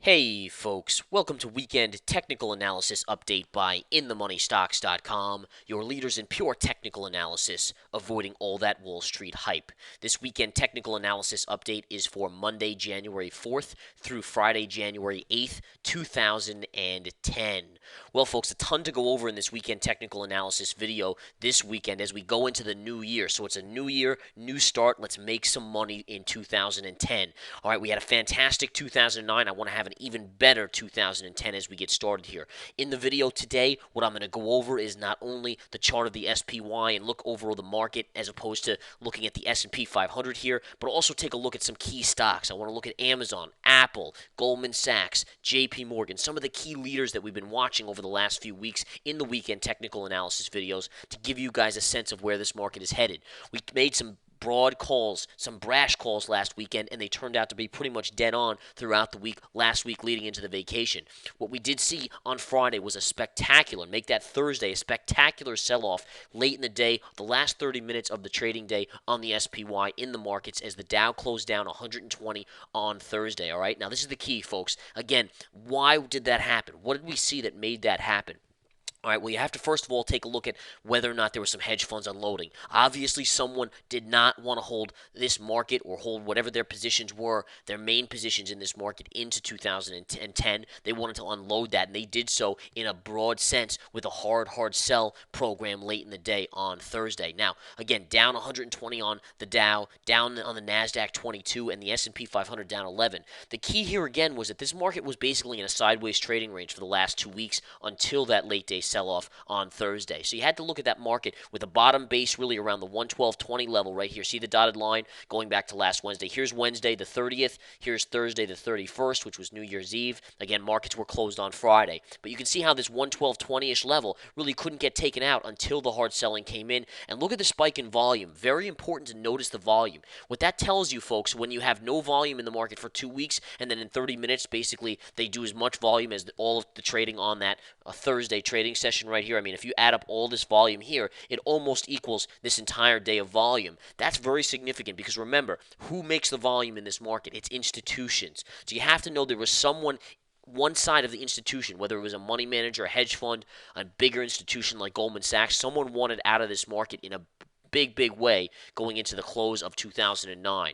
Hey folks, welcome to Weekend Technical Analysis Update by InTheMoneyStocks.com, your leaders in pure technical analysis, avoiding all that Wall Street hype. This Weekend Technical Analysis Update is for Monday, January 4th through Friday, January 8th, 2010. Well, folks, a ton to go over in this Weekend Technical Analysis video this weekend as we go into the new year. So it's a new year, new start. Let's make some money in 2010. All right, we had a fantastic 2009. I want to have an even better 2010 as we get started here. In the video today, what I'm going to go over is not only the chart of the SPY and look over the market as opposed to looking at the S&P 500 here, but also take a look at some key stocks. I want to look at Amazon, Apple, Goldman Sachs, JP Morgan, some of the key leaders that we've been watching over the last few weeks in the weekend technical analysis videos to give you guys a sense of where this market is headed. We made some broad calls, some brash calls last weekend, and they turned out to be pretty much dead on throughout the week, last week leading into the vacation. What we did see on Friday was a spectacular, make that Thursday, a spectacular sell-off late in the day, the last 30 minutes of the trading day on the SPY in the markets as the Dow closed down 120 on Thursday, all right? Now, this is the key, folks. Again, why did that happen? What did we see that made that happen? All right, well, you have to first of all take a look at whether or not there were some hedge funds unloading. Obviously, someone did not want to hold this market or hold whatever their positions were, their main positions in this market into 2010. They wanted to unload that, and they did so in a broad sense with a hard sell program late in the day on Thursday. Now, again, down 120 on the Dow, down on the NASDAQ 22, and the S&P 500 down 11. The key here again was that this market was basically in a sideways trading range for the last 2 weeks until that late day sell-off on Thursday. So you had to look at that market with a bottom base really around the 112.20 level right here. See the dotted line going back to last Wednesday. Here's Wednesday the 30th. Here's Thursday the 31st, which was New Year's Eve. Again, markets were closed on Friday. But you can see how this 112.20-ish level really couldn't get taken out until the hard selling came in. And look at the spike in volume. Very important to notice the volume. What that tells you, folks, when you have no volume in the market for 2 weeks, and then in 30 minutes, basically, they do as much volume as all of the trading on that Thursday trading session right here. I mean, if you add up all this volume here, it almost equals this entire day of volume. That's very significant because remember, who makes the volume in this market? It's institutions. So you have to know there was someone one side of the institution, whether it was a money manager, a hedge fund, a bigger institution like Goldman Sachs, someone wanted out of this market in a big way going into the close of 2009.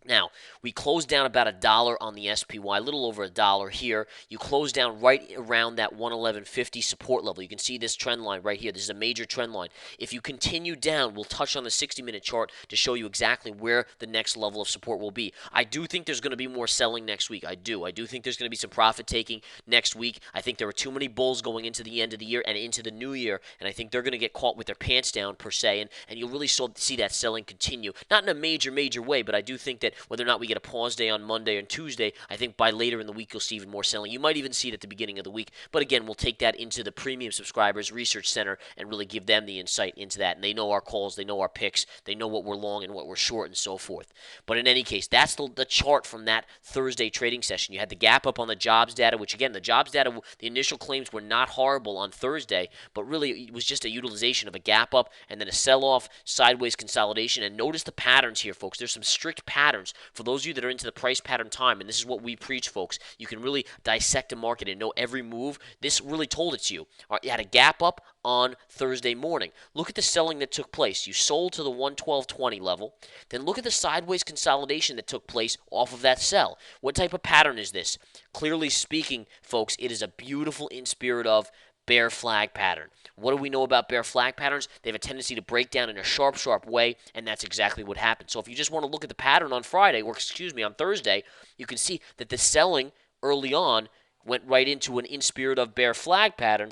Now, we closed down about $1 on the SPY, a little over $1 here. You close down right around that 111.50 support level. You can see this trend line right here. This is a major trend line. If you continue down, we'll touch on the 60-minute chart to show you exactly where the next level of support will be. I do think there's going to be more selling next week. I do. I do think there's going to be some profit taking next week. I think there are too many bulls going into the end of the year and into the new year, and I think they're going to get caught with their pants down, per se, and you'll really see that selling continue. Not in a major way, but I do think that whether or not we get a pause day on Monday and Tuesday, I think by later in the week you'll see even more selling. You might even see it at the beginning of the week, but again, we'll take that into the premium subscribers research center and really give them the insight into that. And they know our calls, they know our picks, they know what we're long and what we're short and so forth. But in any case, that's the chart from that Thursday trading session. You had the gap up on the jobs data, which again, the jobs data, the initial claims were not horrible on Thursday, but really it was just a utilization of a gap up and then a sell-off, sideways consolidation. And notice the patterns here, folks. There's some strict patterns for those of you that are into the price pattern time, and this is what we preach, folks. You can really dissect a market and know every move. This really told it to you. All right, you had a gap up on Thursday morning. Look at the selling that took place. You sold to the 112.20 level. Then look at the sideways consolidation that took place off of that sell. What type of pattern is this? Clearly speaking, folks, it is a beautiful in spirit of bear flag pattern. What do we know about bear flag patterns? They have a tendency to break down in a sharp way, and that's exactly what happened. So if you just want to look at the pattern on Friday, or excuse me, on Thursday, you can see that the selling early on went right into an in spirit of bear flag pattern.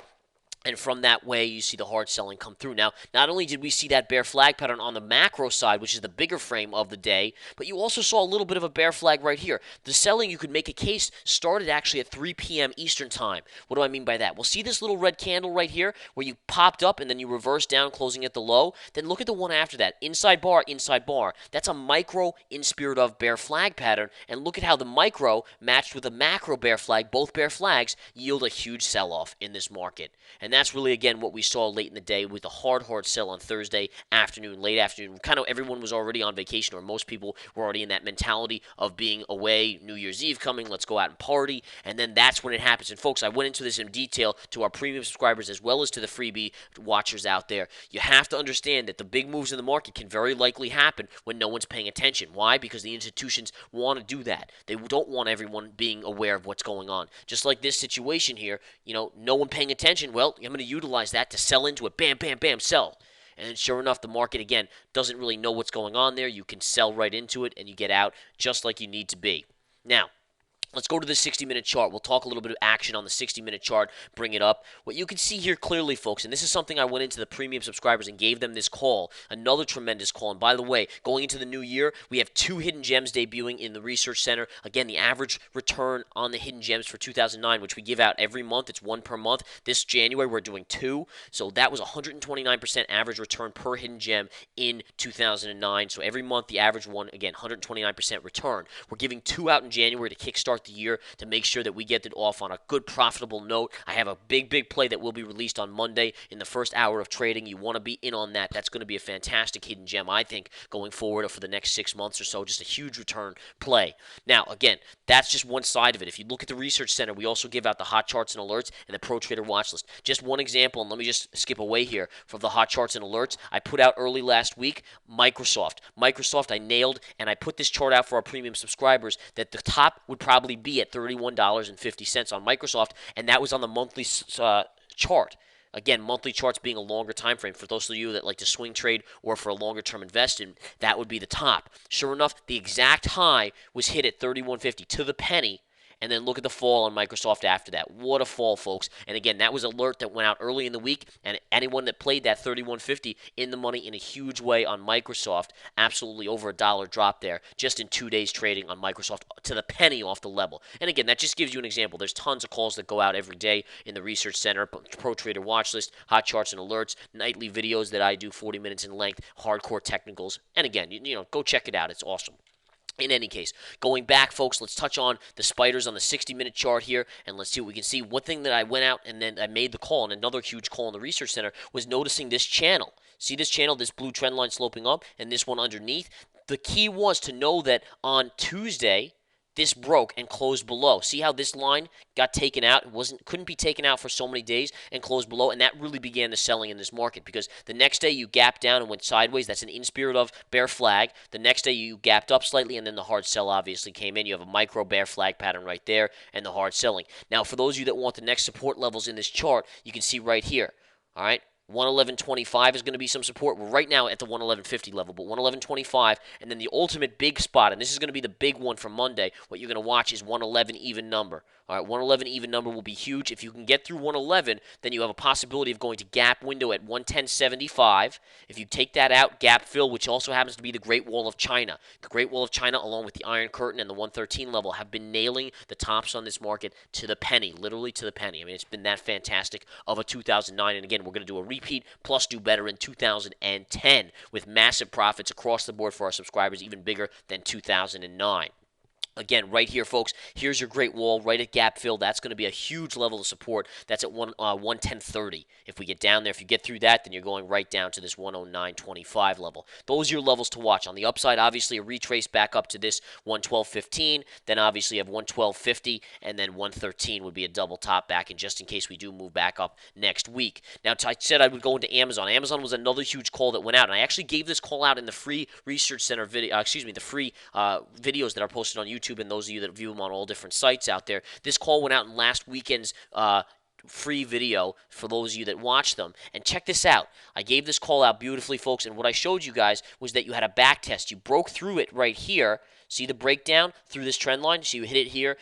And from that way, you see the hard selling come through. Now, not only did we see that bear flag pattern on the macro side, which is the bigger frame of the day, but you also saw a little bit of a bear flag right here. The selling, you could make a case, started actually at 3 p.m. Eastern Time. What do I mean by that? Well, see this little red candle right here where you popped up and then you reversed down, closing at the low? Then look at the one after that. Inside bar, inside bar. That's a micro in spirit of bear flag pattern. And look at how the micro matched with the macro bear flag. Both bear flags yield a huge sell-off in this market. And And that's really, again, what we saw late in the day with the hard sell on Thursday afternoon, late afternoon. Kind of everyone was already on vacation, or most people were already in that mentality of being away, New Year's Eve coming, let's go out and party. And then that's when it happens. And folks, I went into this in detail to our premium subscribers as well as to the freebie watchers out there. You have to understand that the big moves in the market can very likely happen when no one's paying attention. Why? Because the institutions want to do that. They don't want everyone being aware of what's going on. Just like this situation here, no one paying attention. Well, I'm going to utilize that to sell into it. Bam, bam, bam, sell. And then sure enough, the market, again, doesn't really know what's going on there. You can sell right into it, and you get out just like you need to be. Now, let's go to the 60-minute chart. We'll talk a little bit of action on the 60-minute chart, bring it up. What you can see here clearly, folks, and this is something I went into the premium subscribers and gave them this call, another tremendous call. And by the way, going into the new year, we have 2 hidden gems debuting in the Research Center. Again, the average return on the hidden gems for 2009, which we give out every month. It's 1 per month. This January, we're doing 2. So that was 129% average return per hidden gem in 2009. So every month, the average one, again, 129% return. We're giving 2 out in January to kickstart the year to make sure that we get it off on a good profitable note. I have a big play that will be released on Monday in the first hour of trading. You want to be in on that. That's going to be a fantastic hidden gem, I think, going forward for the next 6 months or so. Just a huge return play. Now, again, that's just one side of it. If you look at the Research Center, we also give out the hot charts and alerts and the Pro Trader watch list. Just one example, and let me just skip away here from the hot charts and alerts. I put out early last week Microsoft. I nailed, and I put this chart out for our premium subscribers that the top would probably be at $31.50 on Microsoft, and that was on the monthly chart. Again, monthly charts being a longer time frame. For those of you that like to swing trade or for a longer term investment, that would be the top. Sure enough, the exact high was hit at $31.50 to the penny. And then look at the fall on Microsoft after that. What a fall, folks. And again, that was an alert that went out early in the week. And anyone that played that 31.50 in the money in a huge way on Microsoft, absolutely over $1 drop there just in 2 days trading on Microsoft to the penny off the level. And again, that just gives you an example. There's tons of calls that go out every day in the Research Center, Pro Trader watch list, hot charts and alerts, nightly videos that I do 40 minutes in length, hardcore technicals. And again, go check it out. It's awesome. In any case, going back, folks, let's touch on the spiders on the 60-minute chart here, and let's see what we can see. One thing that I went out and then I made the call, and another huge call in the Research Center, was noticing this channel. See this channel, this blue trend line sloping up, and this one underneath? The key was to know that on Tuesday, this broke and closed below. See how this line got taken out? It couldn't be taken out for so many days and closed below, and that really began the selling in this market because the next day you gapped down and went sideways. That's an in spirit of bear flag. The next day you gapped up slightly, and then the hard sell obviously came in. You have a micro bear flag pattern right there and the hard selling. Now, for those of you that want the next support levels in this chart, you can see right here. All right. 111.25 is going to be some support. We're right now at the 111.50 level, but 111.25, and then the ultimate big spot, and this is going to be the big one for Monday, what you're going to watch is 111 even number. All right, 111 even number will be huge. If you can get through 111, then you have a possibility of going to gap window at 110.75. If you take that out, gap fill, which also happens to be the Great Wall of China. The Great Wall of China, along with the Iron Curtain and the 113 level, have been nailing the tops on this market to the penny, literally to the penny. I mean, it's been that fantastic of a 2009, and again, we're going to do a repeat plus do better in 2010 with massive profits across the board for our subscribers, even bigger than 2009. Again, right here, folks, here's your Great Wall right at gap fill. That's going to be a huge level of support. That's at 110.30. If we get down there, if you get through that, then you're going right down to this 109.25 level. Those are your levels to watch. On the upside, obviously, a retrace back up to this 112.15. Then obviously you have 112.50, and then 113 would be a double top back, and just in case we do move back up next week. Now, I said I would go into Amazon. Amazon was another huge call that went out, and I actually gave this call out in the free Research Center video, the free videos that are posted on YouTube. And those of you that view them on all different sites out there. This call went out in last weekend's free video for those of you that watch them. And check this out. I gave this call out beautifully, folks, and what I showed you guys was that you had a back test. You broke through it right here. See the breakdown through this trend line? So you hit it here,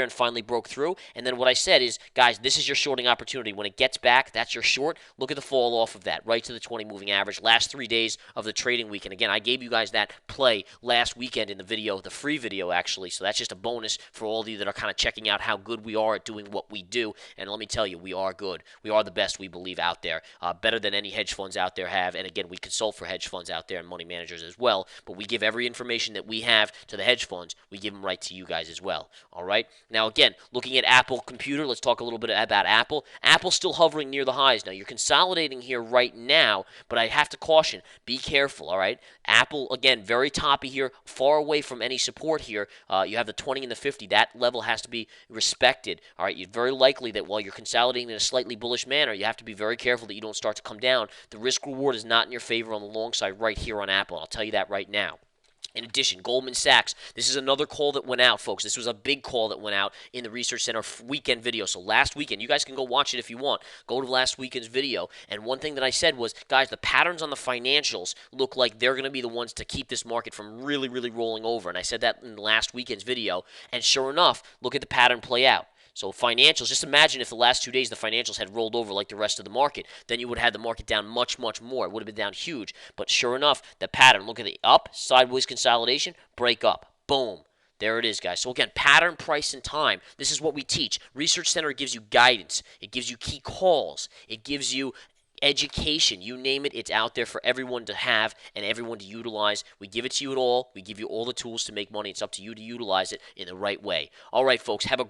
and finally broke through. And then what I said is, guys, this is your shorting opportunity. When it gets back, that's your short. Look at the fall off of that, right to the 20 moving average. Last 3 days of the trading week. And again, I gave you guys that play last weekend in the video, the free video, actually. So that's just a bonus for all of you that are kind of checking out how good we are at doing what we do. And let me tell you, we are good. We are the best, we believe, out there. Better than any hedge funds out there have. And again, we consult for hedge funds out there and money managers as well. But we give every information that we have to to the hedge funds, we give them right to you guys as well. All right. Now, again, looking at Apple Computer, let's talk a little bit about Apple. Apple's still hovering near the highs. Now, you're consolidating here right now, but I have to caution, be careful. All right. Apple, again, very toppy here, far away from any support here. You have the 20 and the 50. That level has to be respected. All right. It's very likely that while you're consolidating in a slightly bullish manner, you have to be very careful that you don't start to come down. The risk reward is not in your favor on the long side right here on Apple. I'll tell you that right now. In addition, Goldman Sachs, this is another call that went out, folks. This was a big call that went out in the Research Center weekend video. So last weekend, you guys can go watch it if you want. Go to last weekend's video. And one thing that I said was, guys, the patterns on the financials look like they're going to be the ones to keep this market from really, really rolling over. And I said that in last weekend's video. And sure enough, look at the pattern play out. So financials, just imagine if the last 2 days the financials had rolled over like the rest of the market, then you would have had the market down much, much more. It would have been down huge. But sure enough, the pattern, look at the up, sideways consolidation, break up, boom. There it is, guys. So again, pattern, price, and time. This is what we teach. Research Center gives you guidance. It gives you key calls. It gives you education, you name it, it's out there for everyone to have and everyone to utilize. We give it to you at all. We give you all the tools to make money. It's up to you to utilize it in the right way. All right, folks, have a